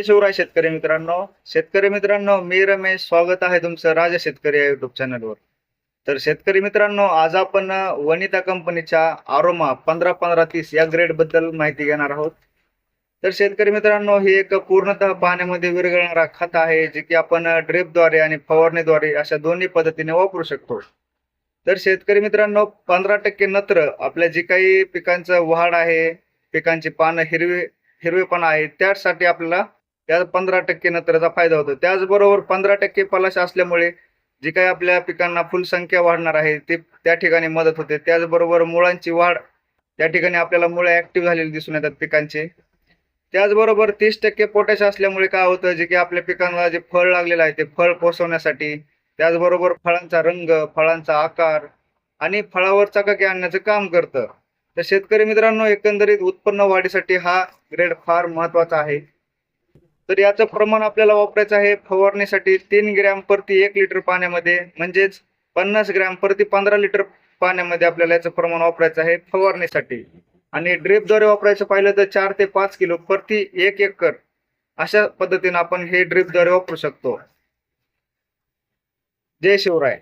शिवराय शेतकरी मित्रांनो, मी रमेश. स्वागत आहे तुमचं राजा शेतकरी या युट्यूब चॅनलवर. तर शेतकरी मित्रांनो, आज आपण वनिता कंपनीच्या आरोमा 15-15-30 या ग्रेड बद्दल माहिती घेणार आहोत. तर शेतकरी मित्रांनो, ही एक पूर्णतः पाण्यामध्ये विरघळणारा खत आहे, जे की आपण ड्रिपद्वारे आणि फवारणीद्वारे अशा दोन्ही पद्धतीने वापरू शकतो. तर शेतकरी मित्रांनो, 15% नत्र आपल्या जी काही पिकांचं वाढ आहे, पिकांची पानं हिरवेपणा आहे, त्यासाठी आपल्याला त्या 15% नत्राचा फायदा होतो. त्याचबरोबर 15% पलाश असल्यामुळे जी काही आपल्या पिकांना फुलसंख्या वाढणार आहे, ते त्या ठिकाणी मदत होते. त्याचबरोबर मुळांची वाढ, त्या ठिकाणी आपल्याला मुळे ऍक्टिव्ह झालेली दिसून येतात पिकांचे. त्याचबरोबर 30% पोटॅश असल्यामुळे काय होतं, जे की आपल्या पिकांना जे फळ लागलेलं आहे, ते फळ पोसवण्यासाठी, त्याचबरोबर फळांचा रंग, फळांचा आकार आणि फळावर चकाकी आणण्याचं काम करतं. तर शेतकरी मित्रांनो, एकंदरीत उत्पन्न वाढीसाठी हा ग्रेड फार महत्वाचा आहे. तर याचं प्रमाण आपल्याला वापरायचं आहे फवारणीसाठी 3 ग्रॅम प्रति 1 लिटर पाण्यामध्ये, म्हणजेच 50 ग्रॅम प्रति 15 लिटर पाण्यामध्ये आपल्याला याचं प्रमाण वापरायचं आहे फवारणीसाठी. आणि ड्रिपद्वारे वापरायचं पाहिलं तर 4 ते 5 किलो प्रति 1 एकर अशा पद्धतीने आपण हे ड्रिपद्वारे वापरू शकतो. जय शिवराय.